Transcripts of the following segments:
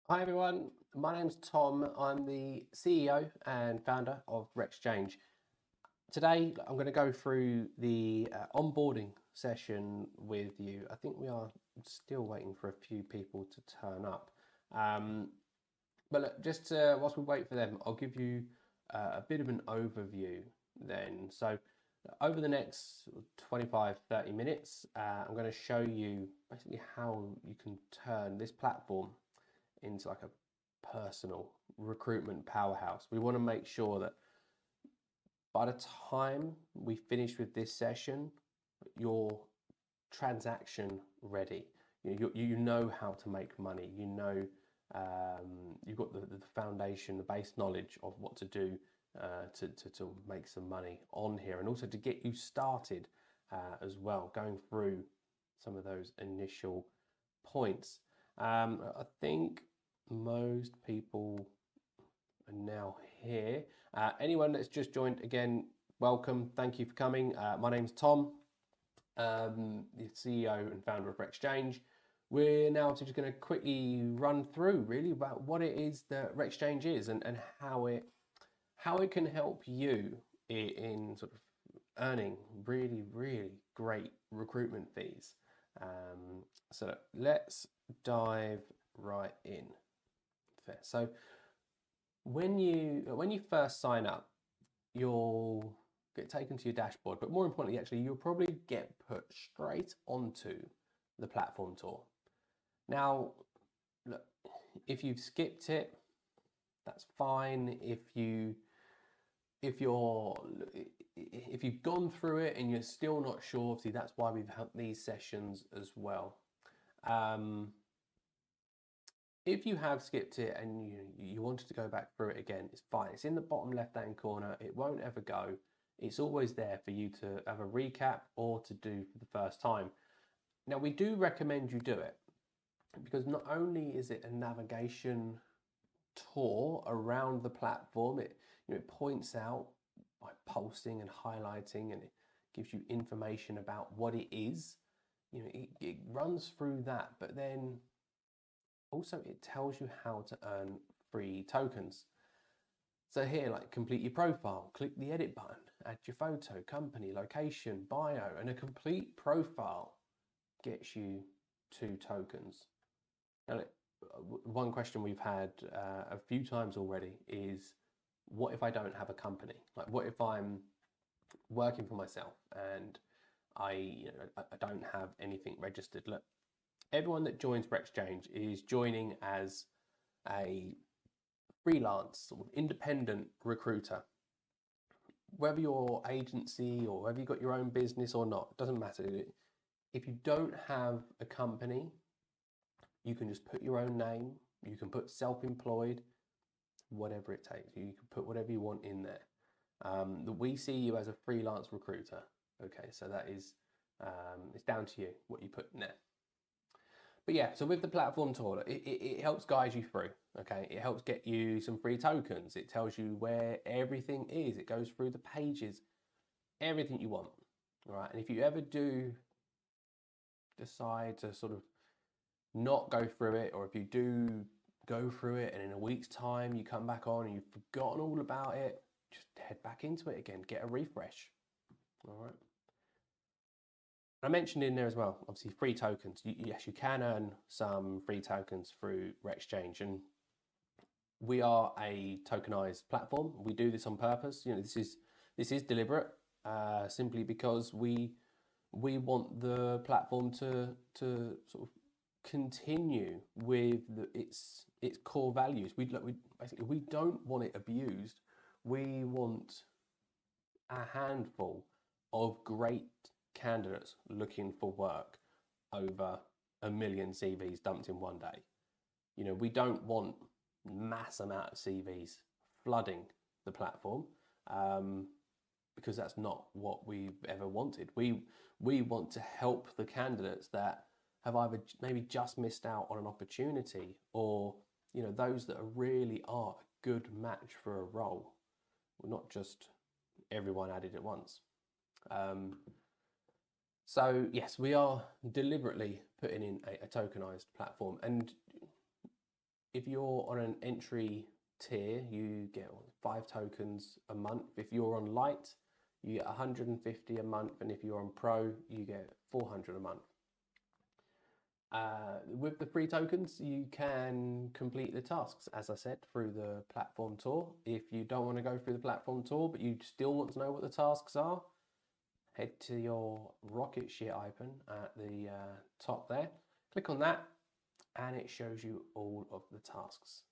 Hi everyone, my name's Tom. I'm the CEO and founder of RecXchange. Today I'm going to go through the onboarding session with you. I think we are still waiting for a few people to turn up. But look, just whilst we wait for them, I'll give you a bit of an overview then. So over the next 25-30 minutes, I'm going to show you basically how you can turn this platform into like a personal recruitment powerhouse. We want to make sure that by the time we finish with this session, you're transaction ready. You know how to make money. You know you've got the foundation, the base knowledge of what to do to make some money on here, and also to get you started as well, going through some of those initial points. I think most people are now here. Anyone that's just joined, again, welcome. Thank you for coming. My name's Tom, the CEO and founder of RecXchange. We're now just going to quickly run through really about what it is that RecXchange is and how it can help you in sort of earning really, really great recruitment fees. So let's dive right in. So when you first sign up, you'll get taken to your dashboard, but more importantly, actually, you'll probably get put straight onto the platform tour. Now, look, if you've skipped it, that's fine. If you've gone through it and you're still not sure, see, that's why we've had these sessions as well. If you have skipped it and you wanted to go back through it again, it's fine. It's in the bottom left-hand corner. It won't ever go. It's always there for you to have a recap or to do for the first time. Now, we do recommend you do it because not only is it a navigation tour around the platform, it points out by pulsing and highlighting, and it gives you information about what it is. It runs through that, but then also it tells you how to earn free tokens. So here, like, complete your profile, click the edit button, add your photo, company, location, bio, and a complete profile gets you 2 tokens. Now, one question we've had a few times already is, what if I don't have a company? Like, what if I'm working for myself and I don't have anything registered? Look, everyone that joins RecXchange is joining as a freelance or independent recruiter. Whether you're agency or whether you've got your own business or not, doesn't matter. If you don't have a company, you can just put your own name. You can put self-employed, whatever it takes. You can put whatever you want in there. We see you as a freelance recruiter. Okay, so that is, it's down to you what you put in there. But yeah, so with the platform tool, it helps guide you through, okay? It helps get you some free tokens. It tells you where everything is. It goes through the pages, everything you want, all right? And if you ever do decide to sort of not go through it, or if you do go through it and in a week's time you come back on and you've forgotten all about it, just head back into it again, get a refresh, all right? I mentioned in there as well, obviously, free tokens. Yes, you can earn some free tokens through RecXchange, and we are a tokenized platform. We do this on purpose. This is deliberate, simply because we want the platform to sort of continue with its core values. We don't want it abused. We want a handful of great candidates looking for work over 1 million CVs dumped in one day. We don't want mass amount of CVs flooding the platform, because that's not what we've ever wanted. We want to help the candidates that have either maybe just missed out on an opportunity, or those that really are a good match for a role, not just everyone added at once. So yes, we are deliberately putting in a tokenized platform, and if you're on an entry tier, you get 5 tokens a month. If you're on light, you get 150 a month, and if you're on pro, you get 400 a month. With the free tokens, you can complete the tasks, as I said, through the platform tour. If you don't want to go through the platform tour, but you still want to know what the tasks are, head to your rocket ship icon at the top there. Click on that, and it shows you all of the tasks.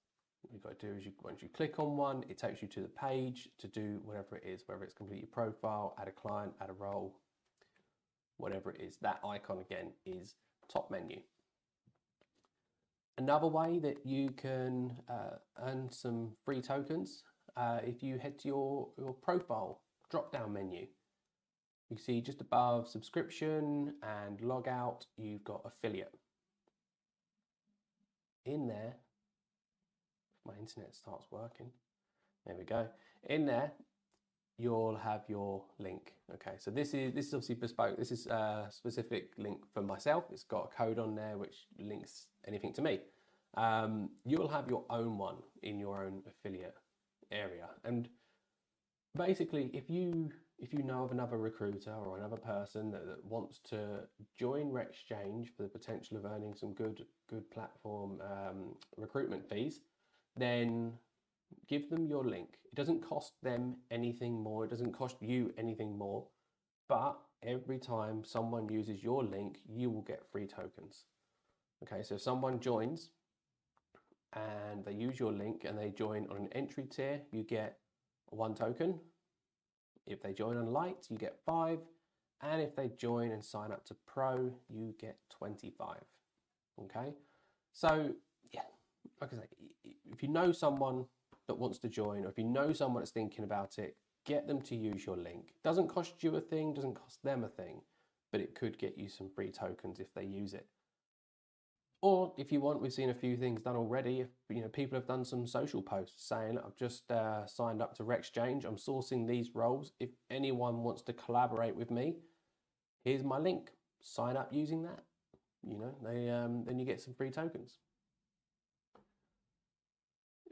What you've got to do is, once you click on one, it takes you to the page to do whatever it is, whether it's complete your profile, add a client, add a role, whatever it is. That icon again is top menu. Another way that you can earn some free tokens, if you head to your profile drop-down menu, you can see just above subscription and log out, you've got affiliate. In there, if my internet starts working, there we go. In there, you'll have your link. Okay, so this is obviously bespoke. This is a specific link for myself. It's got a code on there which links anything to me. You'll have your own one in your own affiliate area. And basically, if you know of another recruiter or another person that wants to join RecXchange for the potential of earning some good platform recruitment fees, then give them your link. It doesn't cost them anything more. It doesn't cost you anything more. But every time someone uses your link, you will get free tokens. Okay, so if someone joins and they use your link and they join on an entry tier, you get 1 token. If they join on light, you get 5. And if they join and sign up to pro, you get 25. Okay, so yeah, like I say, if you know someone that wants to join, or if you know someone that's thinking about it, get them to use your link. Doesn't cost you a thing, doesn't cost them a thing, but it could get you some free tokens if they use it. Or if you want, we've seen a few things done already. If people have done some social posts saying, I've just signed up to RecXchange, I'm sourcing these roles. If anyone wants to collaborate with me, here's my link. Sign up using that. Then you get some free tokens.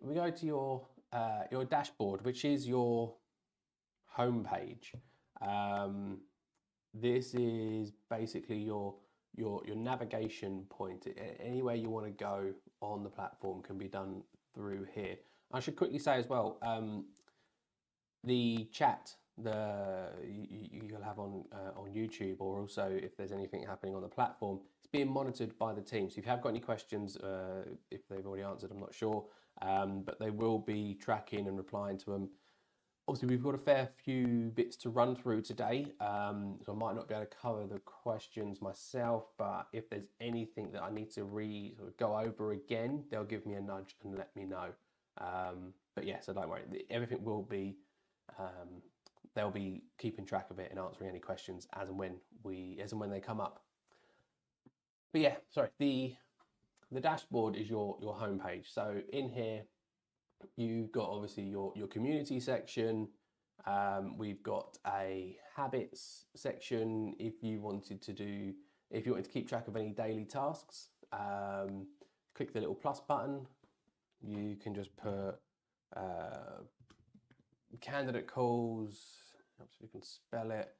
We go to your dashboard, which is your homepage. This is basically your navigation point. Anywhere you want to go on the platform can be done through here. I should quickly say as well, the chat you'll have on YouTube, or also if there's anything happening on the platform, it's being monitored by the team. So if you have got any questions, if they've already answered, I'm not sure, but they will be tracking and replying to them. Obviously, we've got a fair few bits to run through today, so I might not be able to cover the questions myself, but if there's anything that I need to go over again, they'll give me a nudge and let me know. But yeah, so don't worry, everything will be, they'll be keeping track of it and answering any questions as and when they come up. But yeah, sorry, the dashboard is your homepage. So in here, you've got obviously your community section. We've got a habits section if you wanted to keep track of any daily tasks. Click the little plus button. You can just put candidate calls, you can spell it,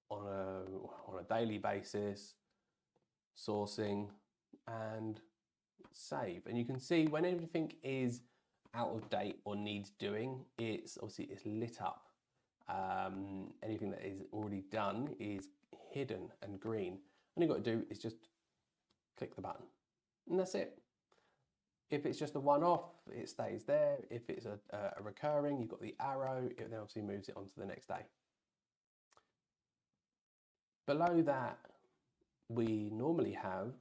on a daily basis, sourcing, and save. And you can see when everything is out of date or needs doing, it's lit up. Anything that is already done is hidden and green. All you've got to do is just click the button, and that's it. If it's just a one-off, it stays there. If it's a recurring, you've got the arrow, it then obviously moves it on to the next day. Below that, we normally have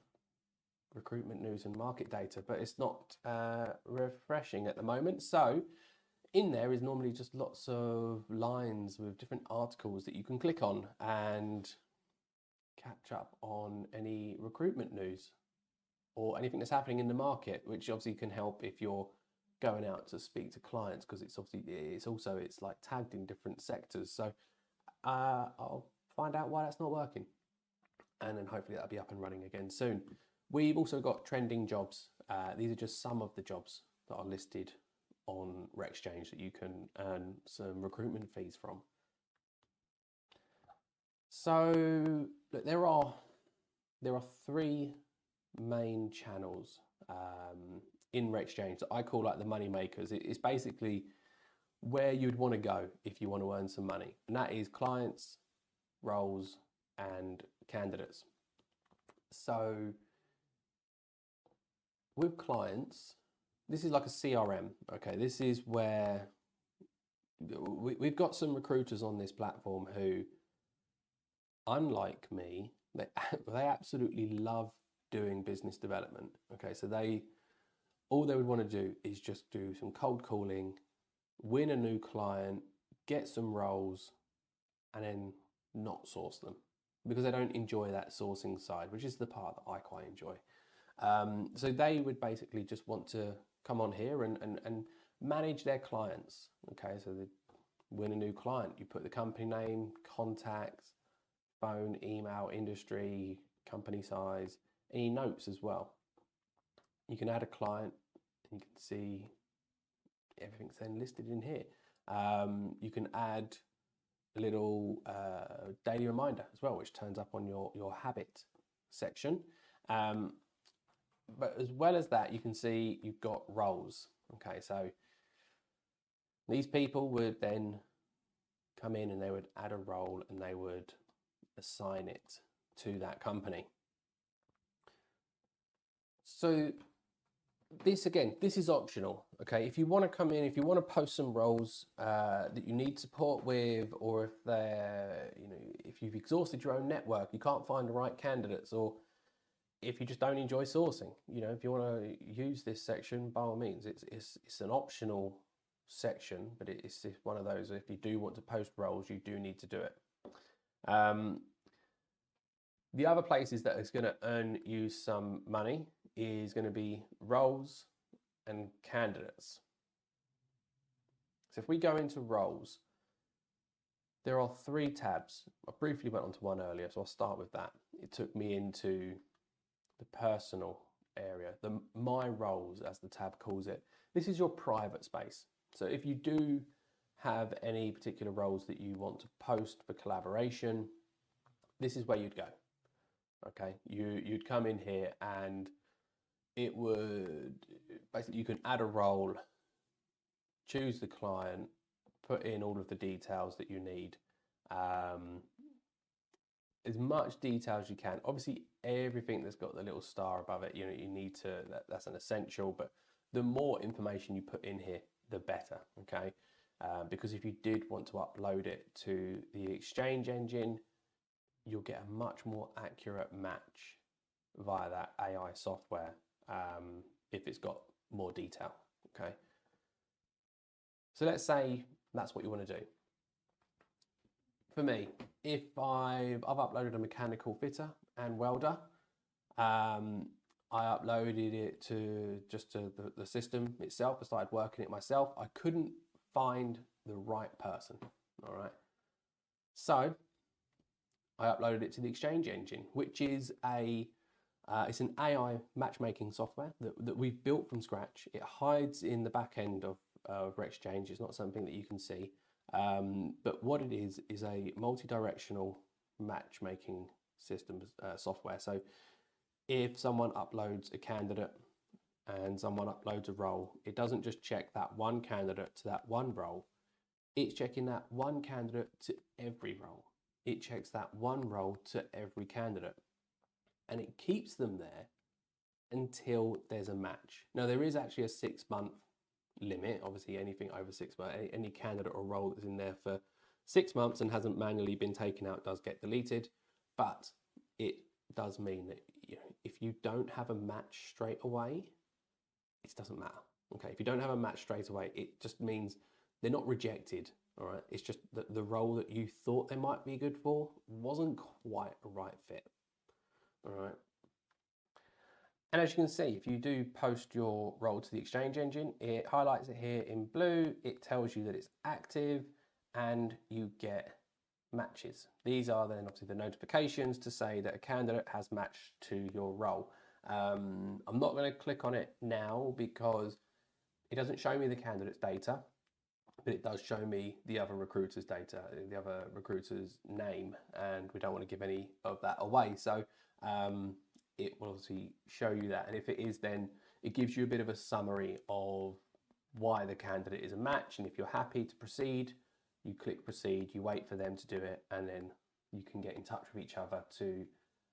recruitment news and market data, but it's not refreshing at the moment. So in there is normally just lots of lines with different articles that you can click on and catch up on any recruitment news or anything that's happening in the market, which obviously can help if you're going out to speak to clients, because it's like tagged in different sectors. So I'll find out why that's not working, and then hopefully that'll be up and running again soon. We've also got trending jobs. These are just some of the jobs that are listed on RecXchange that you can earn some recruitment fees from. So look, there are three main channels in RecXchange that I call like the money makers. It's basically where you'd want to go if you want to earn some money, and that is clients, roles, and candidates. So with clients, this is like a CRM. Okay, this is where we've got some recruiters on this platform who, unlike me, they absolutely love doing business development. Okay, so all they would want to do is just do some cold calling, win a new client, get some roles, and then not source them, because they don't enjoy that sourcing side, which is the part that I quite enjoy. So they would basically just want to come on here and manage their clients. Okay, so they win a new client, you put the company name, contacts, phone, email, industry, company size, any notes as well. You can add a client and you can see everything's then listed in here. You can add a little daily reminder as well, which turns up on your habit section. But as well as that, you can see you've got roles. Okay, so these people would then come in and they would add a role and they would assign it to that company. So this is optional. Okay, if you want to come in, if you want to post some roles that you need support with, or if they're, if you've exhausted your own network, you can't find the right candidates, or if you just don't enjoy sourcing, if you want to use this section, by all means, it's an optional section, but it's one of those, if you do want to post roles, you do need to do it. The other places that is going to earn you some money is going to be roles and candidates. So if we go into roles, there are 3 tabs. I briefly went onto one earlier, so I'll start with that. It took me into the personal area, the My Roles, as the tab calls it. This is your private space. So if you do have any particular roles that you want to post for collaboration, this is where you'd go. Okay, you'd come in here and it would basically, you can add a role, choose the client, put in all of the details that you need, as much detail as you can. Obviously, everything that's got the little star above it, you need to, that's an essential, but the more information you put in here, the better. Okay, because if you did want to upload it to the Exchange engine, you'll get a much more accurate match via that AI software if it's got more detail. Okay, so let's say that's what you want to do. For me, if I've uploaded a mechanical fitter and welder, I uploaded it to the system itself. I started working it myself. I couldn't find the right person. All right, so I uploaded it to the Exchange engine, which is it's an AI matchmaking software that we've built from scratch. It hides in the back end of RecXchange. It's not something that you can see, but what it is a multi-directional matchmaking system software. So if someone uploads a candidate and someone uploads a role, it doesn't just check that one candidate to that one role. It's checking that one candidate to every role. It checks that one role to every candidate, and it keeps them there until there's a match. Now, there is actually a 6-month limit. Obviously, anything over 6 months, any candidate or role that's in there for 6 months and hasn't manually been taken out does get deleted. But it does mean that if you don't have a match straight away, it doesn't matter. Okay, if you don't have a match straight away, it just means they're not rejected. All right, it's just that the role that you thought they might be good for wasn't quite a right fit. All right. And as you can see, if you do post your role to the Exchange engine, it highlights it here in blue. It tells you that it's active and you get matches. These are then obviously the notifications to say that a candidate has matched to your role. I'm not going to click on it now because it doesn't show me the candidate's data, but it does show me the other recruiter's data, the other recruiter's name, and we don't want to give any of that away. So it will obviously show you that. And if it is, then it gives you a bit of a summary of why the candidate is a match. And if you're happy to proceed, you click proceed, you wait for them to do it, and then you can get in touch with each other to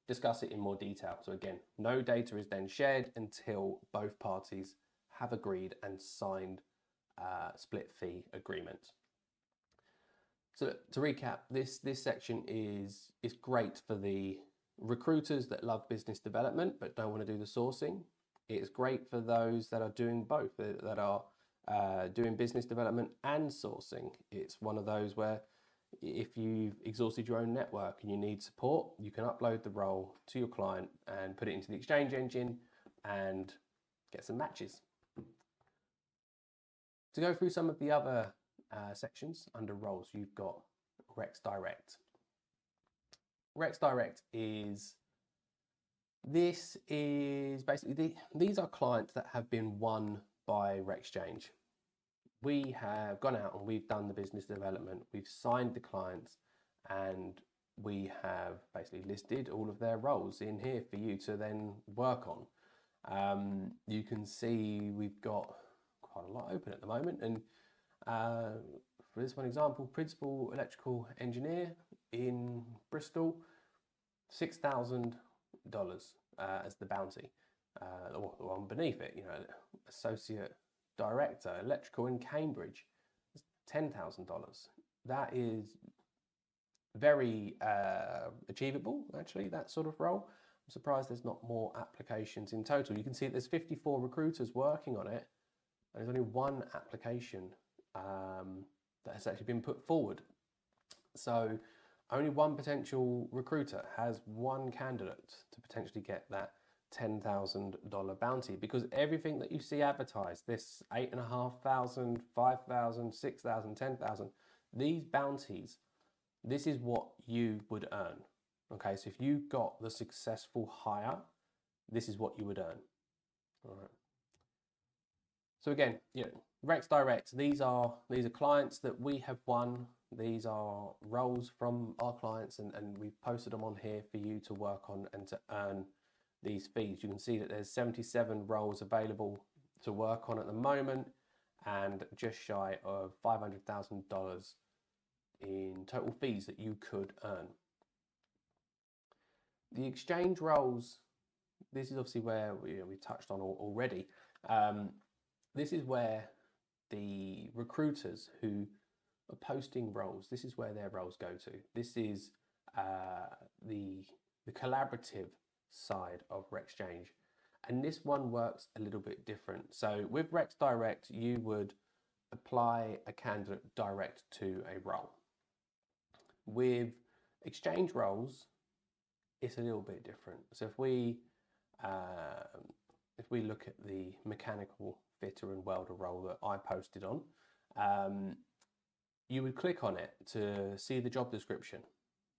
discuss it in more detail. So again, no data is then shared until both parties have agreed and signed split fee agreement. So to recap, this section is great for the recruiters that love business development but don't want to do the sourcing. It's great for those that are doing both, that are doing business development and sourcing. It's one of those where if you've exhausted your own network and you need support, you can upload the role to your client and put it into the Exchange engine and get some matches. To go through some of the other sections under roles, you've got RecDirect. RecDirect is basically, these are clients that have been won by RecXchange. We have gone out and we've done the business development, we've signed the clients, and we have basically listed all of their roles in here for you to then work on. You can see we've got quite a lot open at the moment, and for this one example, principal electrical engineer in Bristol, $6,000 as the bounty. The one beneath it, associate director electrical in Cambridge, $10,000. That is very achievable, actually, that sort of role. I'm surprised there's not more applications in total. You can see there's 54 recruiters working on it, and there's only one application that has actually been put forward. So only one potential recruiter has one candidate to potentially get that $10,000 bounty, because everything that you see advertised, this 8,500, 5,000, 6,000, 10,000, these bounties, this is what you would earn. Okay, so if you got the successful hire, this is what you would earn. All right. So again, RecDirect, these are clients that we have won. These are roles from our clients, and we've posted them on here for you to work on and to earn these fees. You can see that there's 77 roles available to work on at the moment, and just shy of $500,000 in total fees that you could earn. The exchange roles, this is obviously where we touched on already. This is where the recruiters who are posting roles, this is where their roles go to. This is the collaborative side of RecXchange, and this one works a little bit different. So with RecDirect, you would apply a candidate direct to a role. With exchange roles, it's a little bit different. So if we look at the mechanical fitter and welder role that I posted on, you would click on it to see the job description,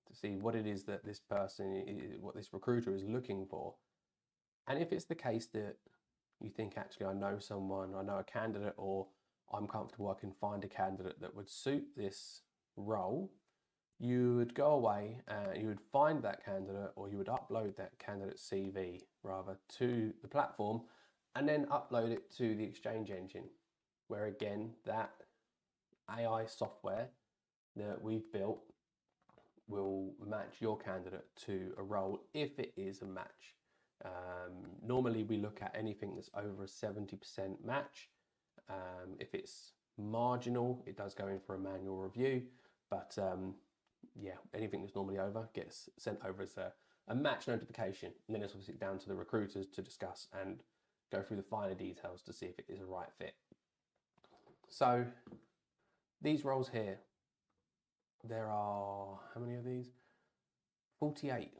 to see what it is that this person, what this recruiter is looking for. And if it's the case that you think, actually, I know someone, I know a candidate, or I'm comfortable, I can find a candidate that would suit this role, you would go away and you would find that candidate, or you would upload that candidate's CV rather to the platform, and then upload it to the Exchange engine, where again, that AI software that we've built will match your candidate to a role if it is a match. Normally we look at anything that's over a 70% match. If it's marginal, it does go in for a manual review, but yeah, anything that's normally over gets sent over as a match notification, and then it's obviously down to the recruiters to discuss and go through the finer details to see if it is a right fit. So these roles here, there are, how many of these? 48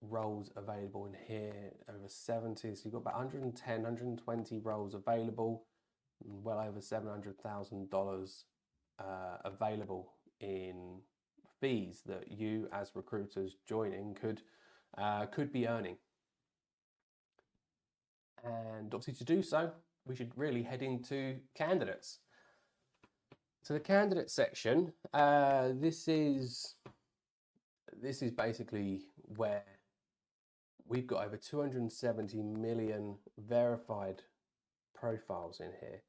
roles available in here, over 70. So you've got about 110, 120 roles available, well over $700,000 available in fees that you as recruiters joining could be earning. And obviously to do so, we should really head into candidates. So the candidate section, this is basically where we've got over 270 million verified profiles in here.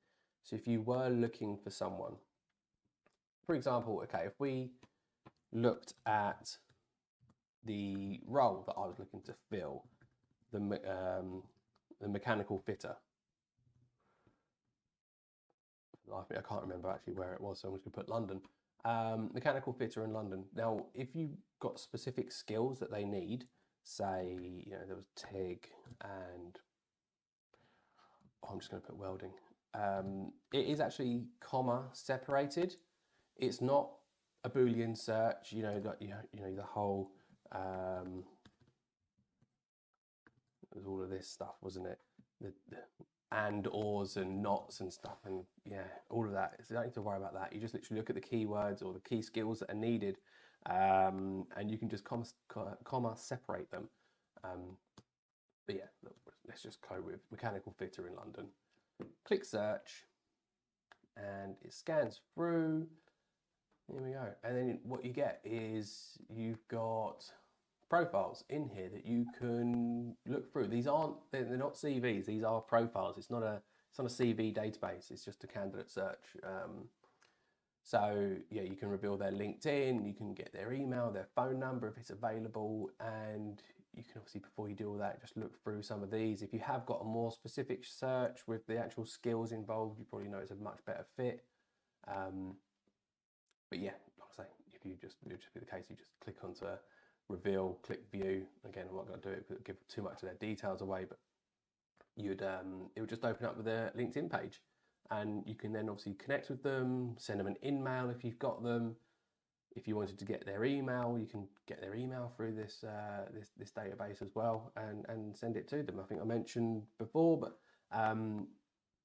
So if you were looking for someone, for example, okay, if we looked at the role that I was looking to fill, the mechanical fitter. I can't remember actually where it was, so I'm just going to put London. Mechanical fitter in London. Now, if you've got specific skills that they need, say, you know, there was TIG and I'm just going to put welding. It is actually comma separated. It's not a Boolean search. You know that the whole there's all of this stuff, wasn't it? The and ors and nots and stuff, and yeah, all of that. So you don't need to worry about that. You just literally look at the keywords or the key skills that are needed, and you can just comma separate them. But yeah, let's just go with mechanical fitter in London. Click search, and it scans through. Here we go. And then what you get is you've got profiles in here that you can look through. They're not CVs. These are profiles. It's not a CV database. It's just a candidate search. So yeah, you can reveal their LinkedIn. You can get their email, their phone number if it's available, and you can obviously, before you do all that, just look through some of these. If you have got a more specific search with the actual skills involved, you probably know it's a much better fit. But yeah, like I say, if you just, it would just be the case, you just click onto reveal, click view. Again, I'm not going to do it, give too much of their details away, but it would just open up with their LinkedIn page, and you can then obviously connect with them, send them an email if you've got them. If you wanted to get their email, you can get their email through this this database as well, and send it to them. I think I mentioned before, but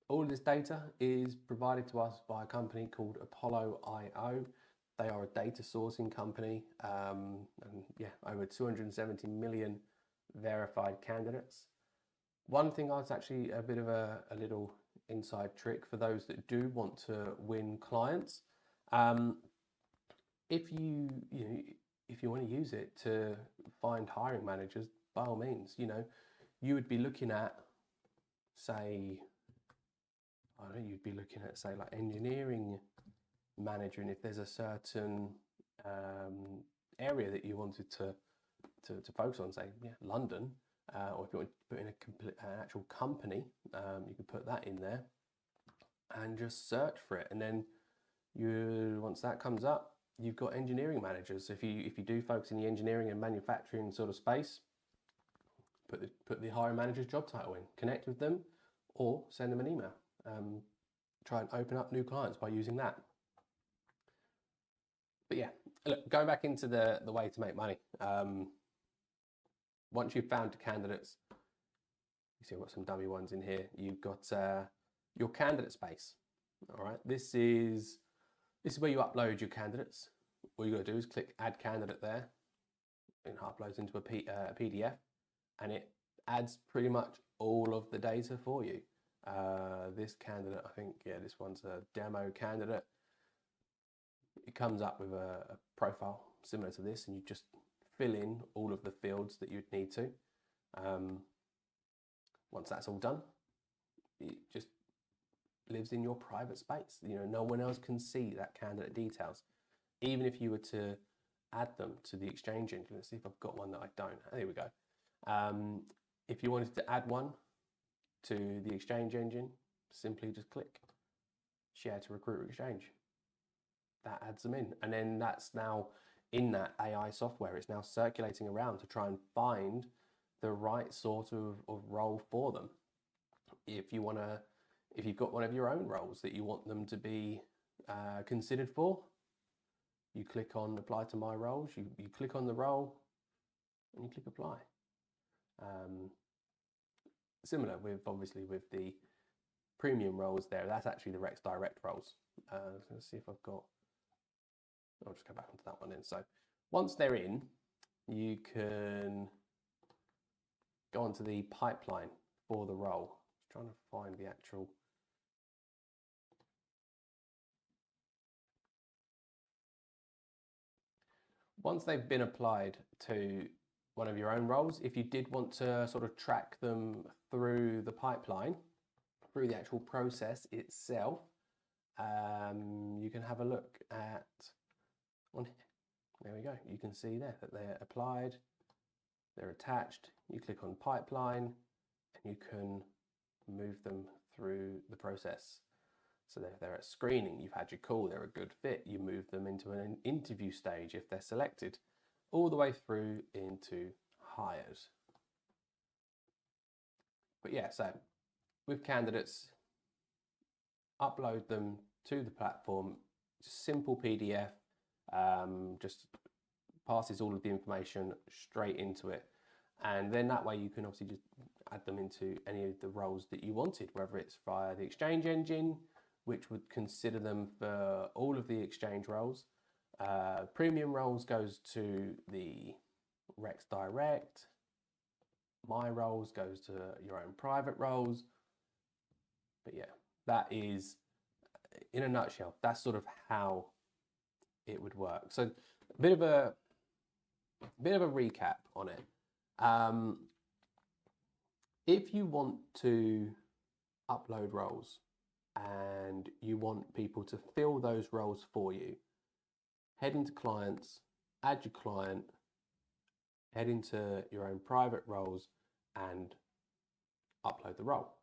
all of this data is provided to us by a company called Apollo.io. They are a data sourcing company, and yeah, over 270 million verified candidates. One thing that's actually a bit of a little inside trick for those that do want to win clients. If you want to use it to find hiring managers, by all means, you would be looking at, say, I don't know, you'd be looking at, say, like engineering manager, and if there's a certain area that you wanted to focus on, say, yeah, London, or if you want to put in an actual company, you can put that in there and just search for it, and then once that comes up, you've got engineering managers. So if you do focus in the engineering and manufacturing sort of space, put the hiring manager's job title in, connect with them, or send them an email. Try and open up new clients by using that. But yeah, look, going back into the way to make money. Once you've found candidates, you see I've got some dummy ones in here. You've got your candidate space. All right, this is where you upload your candidates. All you got to do is click Add Candidate there, and it uploads into a PDF, and it adds pretty much all of the data for you. This candidate, I think, yeah, this one's a demo candidate. It comes up with a profile similar to this, and you just fill in all of the fields that you'd need to. Once that's all done, it just lives in your private space. No one else can see that candidate details. Even if you were to add them to the Exchange engine, let's see if I've got one that I don't. There we go. If you wanted to add one to the Exchange engine, simply just click Share to Recruiter Xchange. That adds them in, and then that's now in that AI software. It's now circulating around to try and find the right sort of role for them. If you've got one of your own roles that you want them to be considered for, you click on Apply to My Roles, you click on the role, and you click Apply. Similar obviously with the premium roles there, that's actually the Recs Direct roles. Let's see if I've got, I'll just go back onto that one then. So once they're in, you can go onto the pipeline for the role. Just trying to find the actual. Once they've been applied to one of your own roles, if you did want to sort of track them through the pipeline, through the actual process itself, you can have a look at on. There we go. You can see there that they're applied, they're attached. You click on pipeline, and you can move them through the process. So they're at screening, you've had your call, they're a good fit, you move them into an interview stage if they're selected, all the way through into hires. But yeah, so with candidates, upload them to the platform, simple PDF, just passes all of the information straight into it. And then that way you can obviously just add them into any of the roles that you wanted, whether it's via the Exchange engine, which would consider them for all of the Exchange roles. Premium roles goes to the Recs Direct. My roles goes to your own private roles. But yeah, that is, in a nutshell, that's sort of how it would work. So a bit of a recap on it. If you want to upload roles and you want people to fill those roles for you, head into clients, add your client, head into your own private roles and upload the role.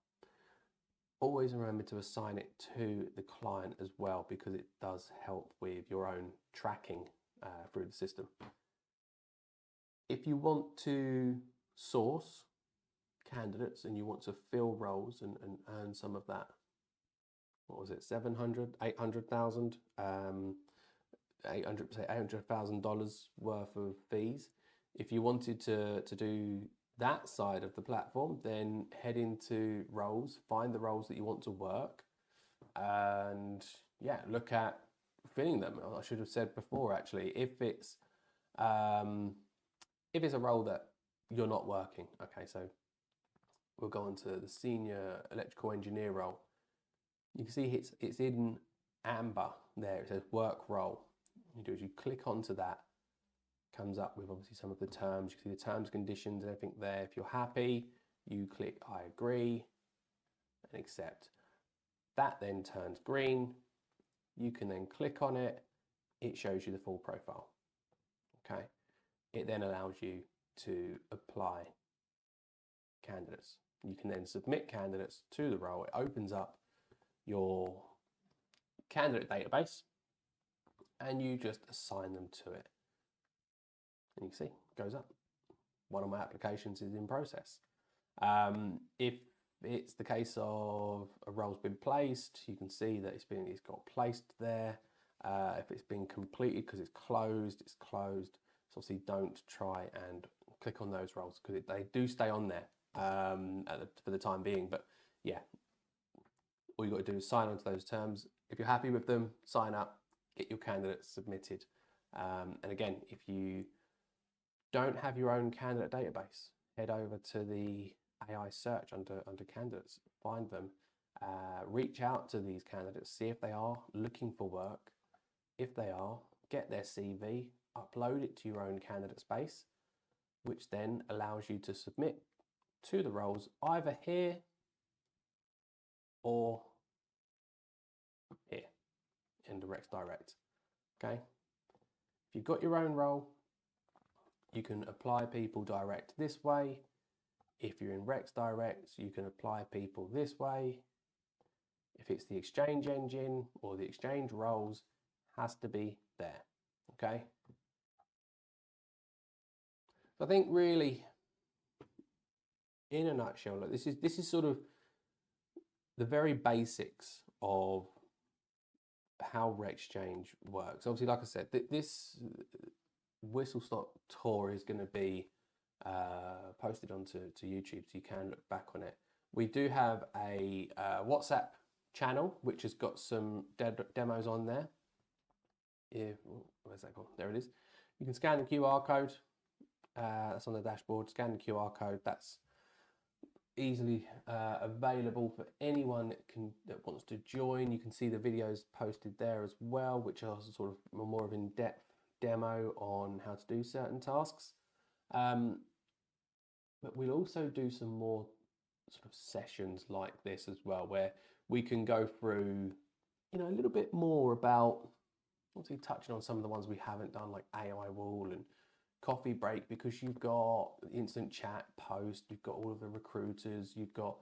Always remember to assign it to the client as well, because it does help with your own tracking through the system. If you want to source candidates and you want to fill roles and earn some of that, what was it, 700, 800,000, $800,000 worth of fees. If you wanted to do that side of the platform, then head into roles, find the roles that you want to work, and yeah, look at filling them. I should have said before, actually, if it's a role that you're not working, okay, so we'll go on to the senior electrical engineer role. You can see it's in amber there. It says work role. You do is you click onto that, comes up with obviously some of the terms. You can see the terms, conditions, and everything there. If you're happy, you click I agree and accept. That then turns green. You can then click on it. It shows you the full profile. Okay. It then allows you to apply candidates. You can then submit candidates to the role. It opens up your candidate database and you just assign them to it. And you can see it goes up. One of my applications is in process. If it's the case of a role's been placed, you can see that it's got placed there. If it's been completed because it's closed, it's closed. So obviously don't try and click on those roles because they do stay on there for the time being. But yeah, all you've got to do is sign on to those terms. If you're happy with them, sign up, get your candidates submitted. And again, if you don't have your own candidate database, head over to the AI search under candidates, find them, reach out to these candidates, see if they are looking for work. If they are, get their CV, upload it to your own candidate space, which then allows you to submit to the roles either here or here in the Recs Direct. Okay. If you've got your own role, you can apply people direct this way. If you're in Recs Direct, you can apply people this way. If it's the Exchange engine or the Exchange roles, has to be there. Okay. So I think really, in a nutshell, look, this is sort of the very basics of how RecXchange works. Obviously, like I said, this whistle stop tour is going to be posted onto YouTube, so you can look back on it. We do have a WhatsApp channel which has got some demos on there. Where's that gone? There it is. You can scan the QR code. That's on the dashboard. Scan the QR code. That's easily available for anyone that wants to join. You can see the videos posted there as well, which are sort of more of in-depth demo on how to do certain tasks. But we'll also do some more sort of sessions like this as well, where we can go through, a little bit more about, obviously touching on some of the ones we haven't done, like AI Wall and Coffee Break, because you've got instant chat post, you've got all of the recruiters, you've got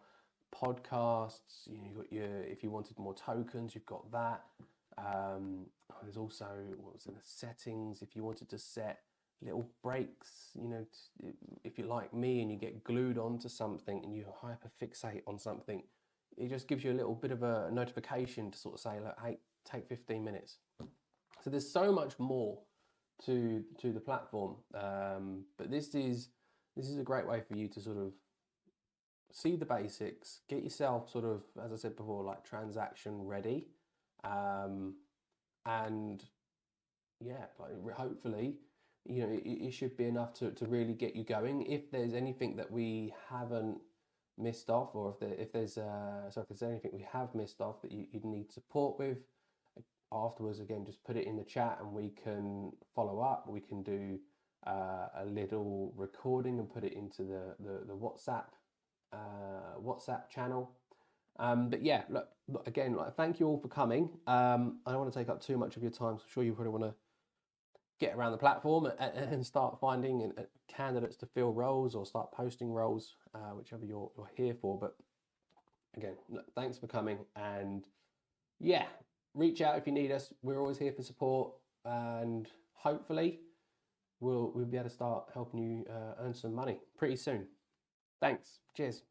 podcasts, you've got if you wanted more tokens, you've got that. There's also, what was in the settings, if you wanted to set little breaks, if you're like me and you get glued onto something and you hyperfixate on something, it just gives you a little bit of a notification to sort of say, look, hey, take 15 minutes. So there's so much more to the platform, but this is a great way for you to sort of see the basics, get yourself sort of, as I said before, like transaction ready, and yeah, like hopefully, it should be enough to really get you going. If there's anything that we haven't missed off, or if there's anything we have missed off that you'd need support with, afterwards, again, just put it in the chat and we can follow up. We can do a little recording and put it into the WhatsApp channel. But yeah, look, again, thank you all for coming. I don't want to take up too much of your time. I'm sure you probably want to get around the platform and start finding candidates to fill roles, or start posting roles, whichever you're here for. But again, look, thanks for coming, and yeah, reach out if you need us. We're always here for support, and hopefully we'll be able to start helping you earn some money pretty soon. Thanks. Cheers.